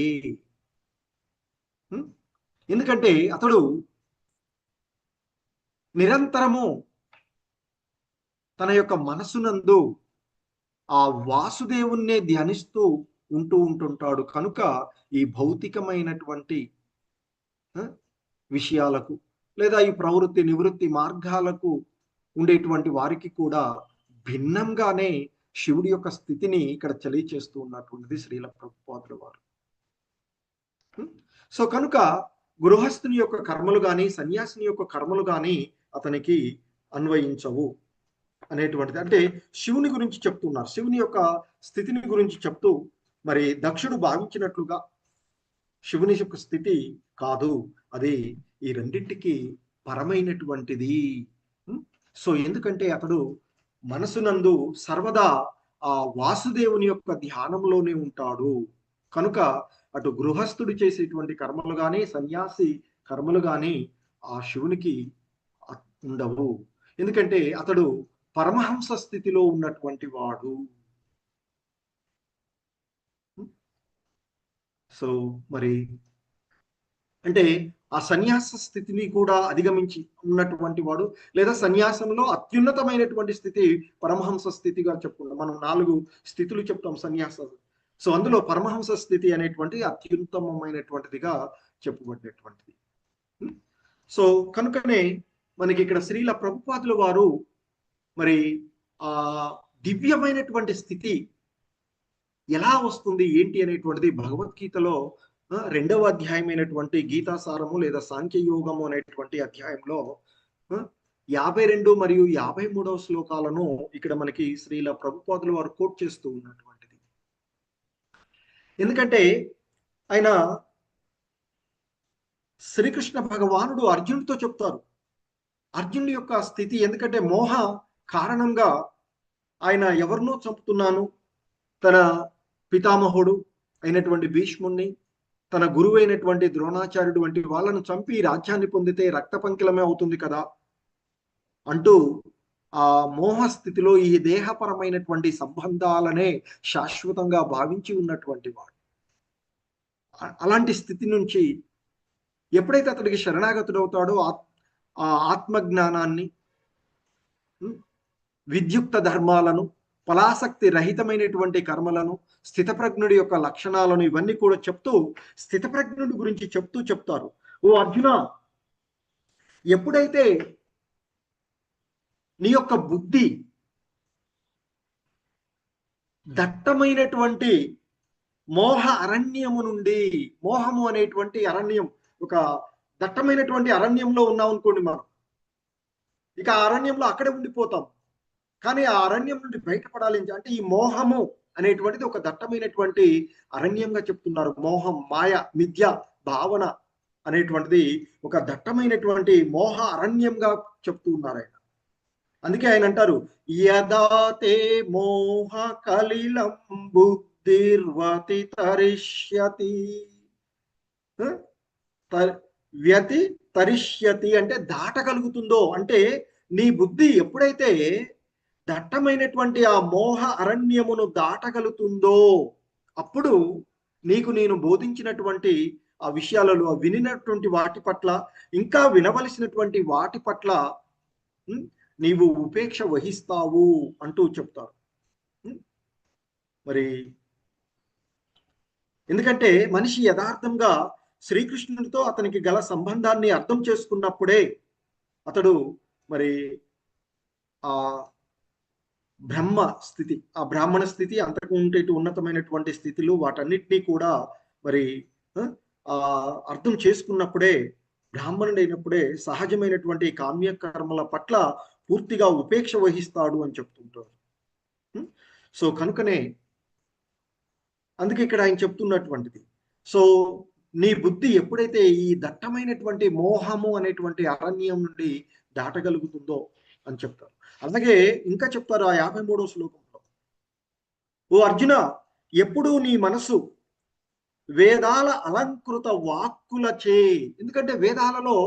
ఎందుకంటే అతడు నిరంతరము తన యొక్క మనసునందు ఆ వాసుదేవుణ్ణే ధ్యానిస్తూ ఉంటుంటాడు కనుక ఈ భౌతికమైనటువంటి విషయాలకు లేదా ఈ ప్రవృత్తి నివృత్తి మార్గాలకు ఉండేటువంటి వారికి కూడా భిన్నంగానే శివుడి యొక్క స్థితిని ఇక్కడ తెలియచేస్తూ ఉన్నటువంటిది శ్రీల ప్రభుపాదుల వారు. సో కనుక గృహస్థుని యొక్క కర్మలు కానీ సన్యాసిని యొక్క కర్మలు కానీ అతనికి అన్వయించవు అనేటువంటిది. అంటే శివుని గురించి చెప్తున్నారు, శివుని యొక్క స్థితిని గురించి చెప్తూ మరి దక్షుడు భావించినట్లుగా శివుని యొక్క స్థితి కాదు, అది ఈ రెండింటికి పరమైనటువంటిది. సో ఎందుకంటే అతడు మనసునందు సర్వదా ఆ వాసుదేవుని యొక్క ధ్యానంలోనే ఉంటాడు కనుక అటు గృహస్థుడు చేసేటువంటి కర్మలు కానీ సన్యాసి కర్మలు కానీ ఆ శివునికి ఉండవు. ఎందుకంటే అతడు పరమహంస స్థితిలో ఉన్నటువంటి వాడు. సో మరి అంటే ఆ సన్యాస స్థితిని కూడా అధిగమించి ఉన్నటువంటి వాడు, లేదా సన్యాసంలో అత్యున్నతమైనటువంటి స్థితి పరమహంస స్థితిగా చెప్పుకుంటాం. మనం 4 స్థితులు చెప్తాం సన్యాస. సో అందులో పరమహంస స్థితి అనేటువంటి అత్యుత్తమమైనటువంటిదిగా చెప్పబడినటువంటిది. సో కనుకనే మనకి ఇక్కడ శ్రీల ప్రభుపాదుల వారు మరి ఆ దివ్యమైనటువంటి స్థితి ఎలా వస్తుంది ఏంటి అనేటువంటిది భగవద్గీతలో 2వ అధ్యాయమైనటువంటి గీతాసారము లేదా సాంఖ్యయోగము అనేటువంటి అధ్యాయంలో 52 మరియు 53వ శ్లోకాలను ఇక్కడ మనకి శ్రీల ప్రభుపాదుల వారు కోట్ చేస్తూ ఉన్నటువంటిది. ఎందుకంటే ఆయన శ్రీకృష్ణ భగవానుడు అర్జునుడితో చెప్తారు అర్జునుడి యొక్క స్థితి. ఎందుకంటే మోహ కారణంగా ఆయన ఎవరినో చంపుతున్నాను, తన పితామహుడు అయినటువంటి భీష్ముణ్ణి, తన గురువు అయినటువంటి ద్రోణాచార్యుడు వంటి వాళ్ళను చంపి రాజ్యాన్ని పొందితే రక్త పంకిలమే అవుతుంది కదా అంటూ ఆ మోహ స్థితిలో ఈ దేహపరమైనటువంటి సంబంధాలనే శాశ్వతంగా భావించి ఉన్నటువంటి వాడు. అలాంటి స్థితి నుంచి ఎప్పుడైతే అతడికి శరణాగతుడవుతాడో ఆ ఆత్మజ్ఞానాన్ని, విద్యుక్త ధర్మాలను, ఫలాసక్తి రహితమైనటువంటి కర్మలను, స్థితప్రజ్ఞుడి యొక్క లక్షణాలను ఇవన్నీ కూడా చెప్తూ స్థితప్రజ్ఞుడి గురించి చెప్తారు. ఓ అర్జున, ఎప్పుడైతే నీ యొక్క బుద్ధి దట్టమైనటువంటి మోహ అరణ్యము నుండి, మోహము అనేటువంటి అరణ్యం, ఒక దట్టమైనటువంటి అరణ్యంలో ఉన్నాం అనుకోండి మనం, ఇక ఆ అరణ్యంలో అక్కడే ఉండిపోతాం. కానీ ఆ అరణ్యం నుండి బయటపడాలి అంటే ఈ మోహము అనేటువంటిది ఒక దట్టమైనటువంటి అరణ్యంగా చెప్తున్నారు. మోహం, మాయ, మిథ్య భావన అనేటువంటిది ఒక దట్టమైనటువంటి మోహ అరణ్యంగా చెప్తూ ఉన్నారు ఆయన. అందుకే ఆయన అంటారు, యదా తే మోహ కలిలం బుద్ధిర్వతి తరిష్యతి. వ్యతి తరిష్యతి అంటే దాటగలుగుతుందో, అంటే నీ బుద్ధి ఎప్పుడైతే దట్టమైనటువంటి ఆ మోహ అరణ్యమును దాటగలుగుతుందో అప్పుడు నీకు నేను బోధించినటువంటి ఆ విషయాలలో వినినటువంటి వాటి పట్ల, ఇంకా వినవలసినటువంటి వాటి పట్ల నీవు ఉపేక్ష వహిస్తావు అంటూ చెప్తారు. మరి ఎందుకంటే మనిషి యథార్థంగా శ్రీకృష్ణుడితో అతనికి గల సంబంధాన్ని అర్థం చేసుకున్నప్పుడే అతడు మరి ఆ బ్రహ్మ స్థితి, ఆ బ్రాహ్మణ స్థితి, అంతకు ఉండేటి ఉన్నతమైనటువంటి స్థితిలు వాటన్నిటినీ కూడా మరి అర్థం చేసుకున్నప్పుడే, బ్రాహ్మణుడైనప్పుడే సహజమైనటువంటి కామ్య కర్మల పట్ల పూర్తిగా ఉపేక్ష వహిస్తాడు అని చెప్తుంటారు. సో కనుకనే అందుకే ఇక్కడ ఆయన చెప్తున్నటువంటిది, సో నీ బుద్ధి ఎప్పుడైతే ఈ దట్టమైనటువంటి మోహము అనేటువంటి అరణ్యం నుండి దాటగలుగుతుందో అని చెప్తారు. అలాగే ఇంకా చెప్తారు ఆ 53వ శ్లోకంలో, ఓ అర్జున, ఎప్పుడు నీ మనసు వేదాల అలంకృత వాక్కులచే, ఎందుకంటే వేదాలలో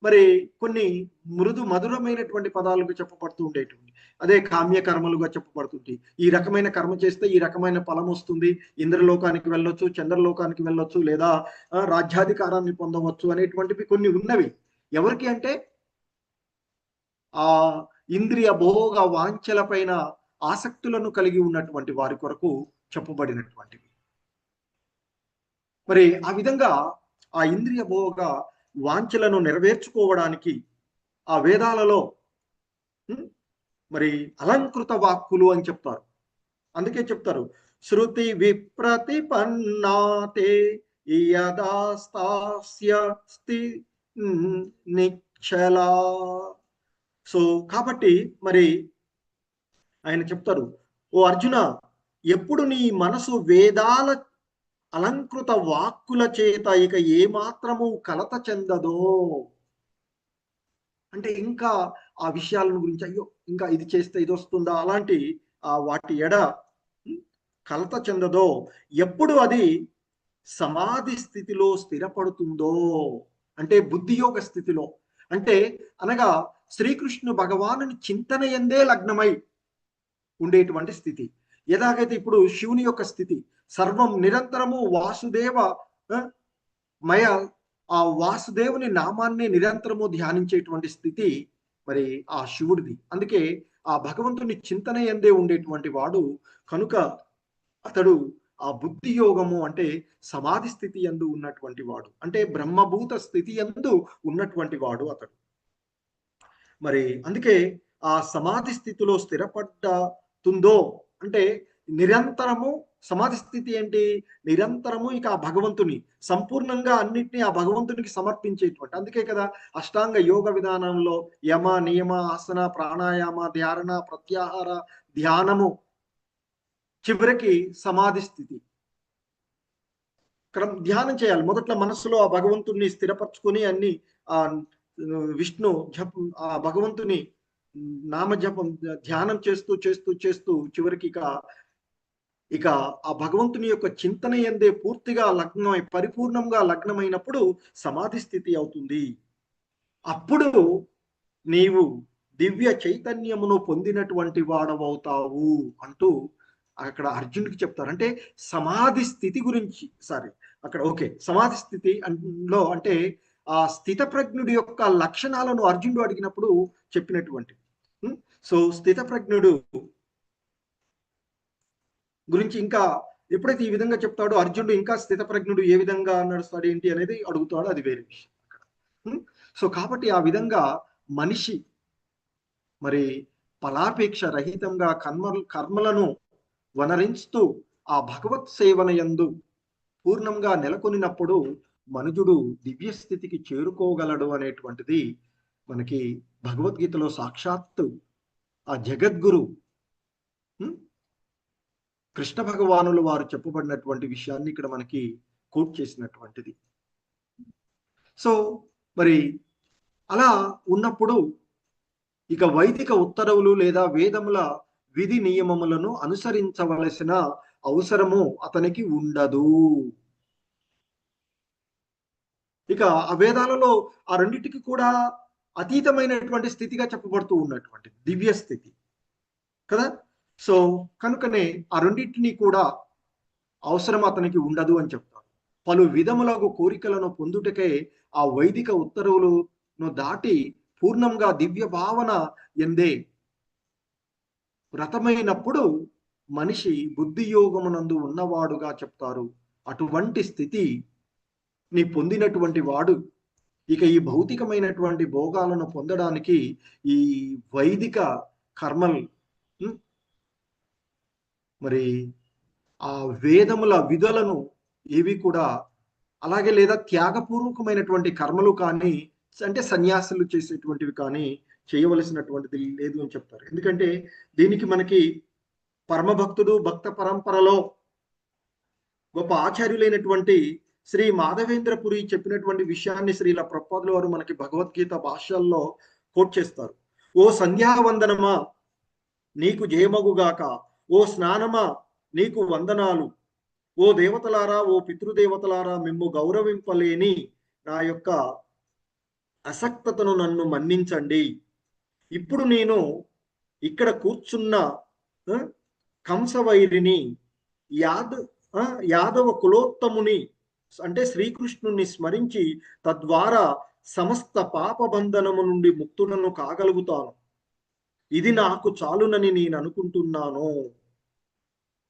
మరి కొన్ని మృదు మధురమైనటువంటి పదాలుగా చెప్పబడుతూ ఉండేటువంటి, అదే కామ్య కర్మలుగా చెప్పబడుతుంది. ఈ రకమైన కర్మ చేస్తే ఈ రకమైన ఫలం వస్తుంది, ఇంద్రలోకానికి వెళ్ళొచ్చు, చంద్రలోకానికి వెళ్ళొచ్చు, లేదా రాజ్యాధికారాన్ని పొందవచ్చు అనేటువంటివి కొన్ని ఉన్నవి. ఎవరికి అంటే ఆ ఇంద్రియ భోగ వాంఛల పైన ఆసక్తులను కలిగి ఉన్నటువంటి వారి కొరకు చెప్పబడినటువంటివి. మరి ఆ విధంగా ఆ ఇంద్రియ భోగ వాంఛలను నెరవేర్చుకోవడానికి ఆ వేదాలలో మరి అలంకృత వాక్కులు అని చెప్తారు. అందుకే చెప్తారు, శృతి విప్రతిపన్నాతే యదాస్తాస్య స్థి నిశ్చలా. సో కాబట్టి మరి ఆయన చెప్తారు, ఓ అర్జున, ఎప్పుడు నీ మనసు వేదాల అలంకృత వాక్కుల చేత ఇక ఏమాత్రము కలత చెందదో, అంటే ఇంకా ఆ విషయాలను గురించి అయ్యో ఇంకా ఇది చేస్తే ఇది వస్తుందా అలాంటి వాటి ఎడ కలత చెందదో, ఎప్పుడు అది సమాధి స్థితిలో స్థిరపడుతుందో, అంటే బుద్ధియోగ స్థితిలో, అంటే అనగా శ్రీకృష్ణ భగవానుని చింతన ఎందే లగ్నమై ఉండేటువంటి స్థితి. ఎలాగైతే ఇప్పుడు శివుని యొక్క స్థితి సర్వం నిరంతరము వాసుదేవ మయ, ఆ వాసుదేవుని నామాన్ని నిరంతరము ధ్యానించేటువంటి స్థితి మరి ఆ శివుడిది. అందుకే ఆ భగవంతుని చింతన ఎందే ఉండేటువంటి వాడు కనుక అతడు ఆ బుద్ధి యోగము అంటే సమాధి స్థితి యందు ఉన్నటువంటి వాడు, అంటే బ్రహ్మభూత స్థితి యందు ఉన్నటువంటి వాడు అతడు. మరి అందుకే ఆ సమాధి స్థితిలో స్థిరపడుతుందో అంటే నిరంతరము సమాధి స్థితి ఏంటి, నిరంతరము ఇక ఆ భగవంతుని సంపూర్ణంగా అన్నిటినీ ఆ భగవంతునికి సమర్పించేటువంటి. అందుకే కదా అష్టాంగ యోగ విధానంలో యమ నియమ ఆసన ప్రాణాయామ ధారణ ప్రత్యాహార ధ్యానము చివరికి సమాధి స్థితి. ధ్యానం చేయాలి మొదట్లో మనస్సులో ఆ భగవంతుని స్థిరపరచుకొని అన్ని ఆ విష్ణు జపం, ఆ భగవంతుని నామజపం ధ్యానం చేస్తూ చేస్తూ చేస్తూ చివరికి ఇక ఆ భగవంతుని యొక్క చింతన ఎందే పూర్తిగా లగ్నమై పరిపూర్ణంగా లగ్నమైనప్పుడు సమాధి స్థితి అవుతుంది. అప్పుడు నీవు దివ్య చైతన్యమును పొందినటువంటి వాడవవుతావు అంటూ అక్కడ అర్జునుడికి చెప్తారు. అంటే సమాధి స్థితి గురించి అక్కడ ఓకే సమాధి స్థితి లో అంటే ఆ స్థిత ప్రజ్ఞుడి యొక్క లక్షణాలను అర్జునుడు అడిగినప్పుడు చెప్పినటువంటి. సో స్థిత ప్రజ్ఞుడు గురించి ఇంకా ఎప్పుడైతే ఈ విధంగా చెప్తాడో అర్జునుడు ఇంకా స్థిత ప్రజ్ఞుడు ఏ విధంగా నడుస్తాడు ఏంటి అనేది అడుగుతాడు, అది వేరే విషయం. సో కాబట్టి ఆ విధంగా మనిషి మరి ఫలాపేక్ష రహితంగా కర్మలను వనరించుతూ ఆ భగవత్ సేవన యందు పూర్ణంగా నెలకొనినప్పుడు మనుజుడు దివ్య స్థితికి చేరుకోగలడు అనేటువంటిది మనకి భగవద్గీతలో సాక్షాత్తు ఆ జగద్గురు కృష్ణ భగవానులు వారు చెప్పబడినటువంటి విషయాన్ని ఇక్కడ మనకి కోట్ చేసినటువంటిది. సో మరి అలా ఉన్నప్పుడు ఇక వైదిక ఉత్తర్వులు లేదా వేదముల విధి నియమములను అనుసరించవలసిన అవసరము అతనికి ఉండదు. ఇక ఆ వేదాలలో ఆ రెండింటికి కూడా అతీతమైనటువంటి స్థితిగా చెప్పబడుతూ ఉన్నటువంటి దివ్య స్థితి కదా. సో కనుకనే ఆ రెండింటినీ కూడా అవసరం అతనికి ఉండదు అని చెప్తారు. పలు విధములకు కోరికలను పొందుటకే ఆ వైదిక ఉత్తర్వులను దాటి పూర్ణంగా దివ్య భావన ఎందే వ్రతమైనప్పుడు మనిషి బుద్ధి యోగమునందు ఉన్నవాడుగా చెప్తారు. అటువంటి స్థితి ని పొందినటువంటి వాడు ఇక ఈ భౌతికమైనటువంటి భోగాలను పొందడానికి ఈ వైదిక కర్మలు మరి ఆ వేదముల విధులను ఏవి కూడా అలాగే లేదా త్యాగపూర్వకమైనటువంటి కర్మలు కానీ అంటే సన్యాసులు చేసేటువంటివి కానీ చేయవలసినటువంటిది లేదు అని చెప్తారు. ఎందుకంటే దీనికి మనకి పరమభక్తుడు భక్త పరంపరలో గొప్ప ఆచార్యులైనటువంటి శ్రీ మాధవేంద్రపురి చెప్పినటువంటి విషయాన్ని శ్రీల ప్రభుపాదుల వారు మనకి భగవద్గీత భాష్యాల్లో కోట్ చేస్తారు. ఓ సంధ్యావందనమా నీకు జయమగుగాక, ఓ స్నానమా నీకు వందనాలు, ఓ దేవతలారా ఓ పితృదేవతలారా మిమ్ము గౌరవింపలేని నా యొక్క అసక్తతను నన్ను మన్నించండి. ఇప్పుడు నేను ఇక్కడ కూర్చున్న కంసవైరిని యాదవ కులోత్తముని అంటే శ్రీకృష్ణుని స్మరించి తద్వారా సమస్త పాపబంధనము నుండి ముక్తులను కాగలుగుతాను. ఇది నాకు చాలునని నేను అనుకుంటున్నాను.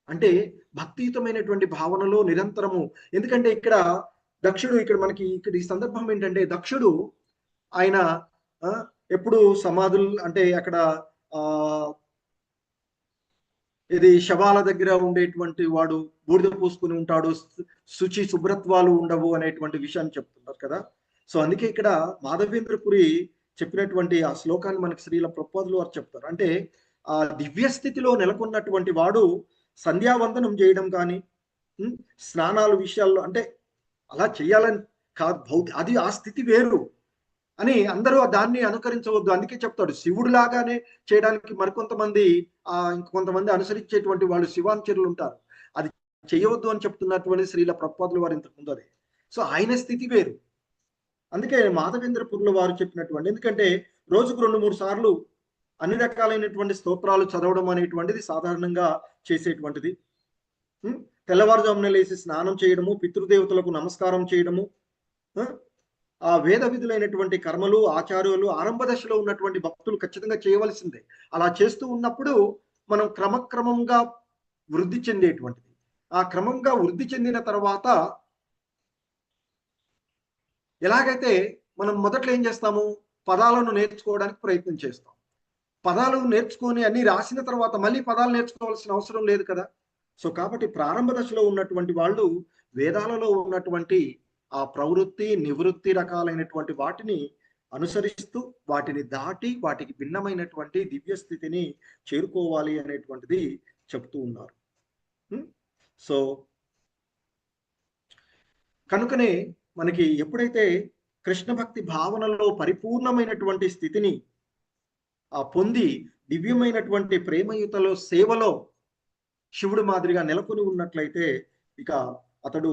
అంటే భక్తియుతమైనటువంటి భావనలో నిరంతరము. ఎందుకంటే ఇక్కడ దక్షుడు మనకి ఈ సందర్భం ఏంటంటే దక్షుడు ఆయన ఎప్పుడు సమాధులు అంటే అక్కడ ఇది శవాల దగ్గర ఉండేటువంటి వాడు బూడిద పూసుకుని ఉంటాడు, శుచి శుభ్రత్వాలు ఉండవు అనేటువంటి విషయాన్ని చెప్తున్నారు కదా. సో అందుకే ఇక్కడ మాధవేంద్రపురి చెప్పినటువంటి ఆ శ్లోకాన్ని మనకి శ్రీల ప్రభుపాదులు వారు చెప్తారు. అంటే ఆ దివ్య స్థితిలో నెలకొన్నటువంటి వాడు సంధ్యావందనం చేయడం కానీ స్నానాల విషయాల్లో అంటే అలా చేయాలని కాదు, అది ఆ స్థితి వేరు అని అందరూ దాన్ని అనుకరించవద్దు. అందుకే చెప్తాడు శివుడు లాగానే చేయడానికి మరికొంతమంది ఇంకొంతమంది అనుసరించేటువంటి వాళ్ళు శివాంచరులు ఉంటారు. అది చేయవద్దు అని చెప్తున్నటువంటి శ్రీల ప్రభుపాదుల వారు ఇంతకుముందు అదే. సో ఆయన స్థితి వేరు. అందుకే మాధవేంద్రపురుల వారు చెప్పినటువంటి ఎందుకంటే రోజుకు 2-3 సార్లు అన్ని రకాలైనటువంటి స్తోత్రాలు చదవడం అనేటువంటిది సాధారణంగా చేసేటువంటిది. తెల్లవారుజామున లేచి స్నానం చేయడము, పితృదేవతలకు నమస్కారం చేయడము, ఆ వేద విధులైనటువంటి కర్మలు ఆచార్యులు ఆరంభ దశలో ఉన్నటువంటి భక్తులు ఖచ్చితంగా చేయవలసిందే. అలా చేస్తూ ఉన్నప్పుడు మనం క్రమక్రమంగా వృద్ధి చెందేటువంటిది. ఆ క్రమంగా వృద్ధి చెందిన తర్వాత ఎలాగైతే మనం మొదట్లో ఏం చేస్తాము, పదాలను నేర్చుకోవడానికి ప్రయత్నం చేస్తాం. పదాలు నేర్చుకొని అన్ని రాసిన తర్వాత మళ్ళీ పదాలు నేర్చుకోవాల్సిన అవసరం లేదు కదా. సో కాబట్టి ప్రారంభ దశలో ఉన్నటువంటి వాళ్ళు వేదాలలో ఉన్నటువంటి ఆ ప్రవృత్తి నివృత్తి రకాలైనటువంటి వాటిని అనుసరిస్తూ వాటిని దాటి వాటికి భిన్నమైనటువంటి దివ్య స్థితిని చేరుకోవాలి అనేటువంటిది చెప్తూ ఉన్నారు. సో కనుకనే మనకి ఎప్పుడైతే కృష్ణ భక్తి భావనలో పరిపూర్ణమైనటువంటి స్థితిని పొంది దివ్యమైనటువంటి ప్రేమయుతలో సేవలో శివుడు మాదిరిగా నెలకొని ఉన్నట్లయితే ఇక అతడు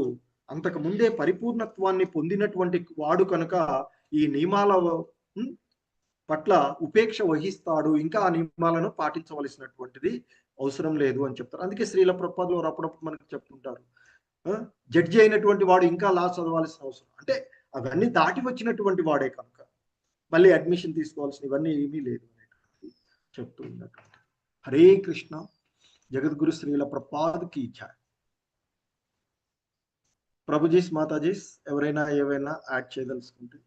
అంతకు ముందే పరిపూర్ణత్వాన్ని పొందినటువంటి వాడు కనుక ఈ నియమాల పట్ల ఉపేక్ష వహిస్తాడు. ఇంకా ఆ నియమాలను పాటించవలసినటువంటిది అవసరం లేదు అని చెప్తారు. అందుకే శ్రీల ప్రభుపాదులు వారు అప్పుడప్పుడు మనకు చెప్తుంటారు, జడ్జి అయినటువంటి వాడు ఇంకా లా చదవాల్సిన అవసరం అంటే అవన్నీ దాటి వచ్చినటువంటి వాడే కనుక మళ్ళీ అడ్మిషన్ తీసుకోవాల్సిన ఇవన్నీ ఏమీ లేదు అనేటువంటి చెప్తూ ఉన్నటువంటి. హరే కృష్ణ. జగద్గురు శ్రీల ప్రభుపాదుకి జై. ప్రభుజీస్ మాతాజీస్ ఎవరైనా ఏవైనా యాడ్ చేయదలుచుకుంటే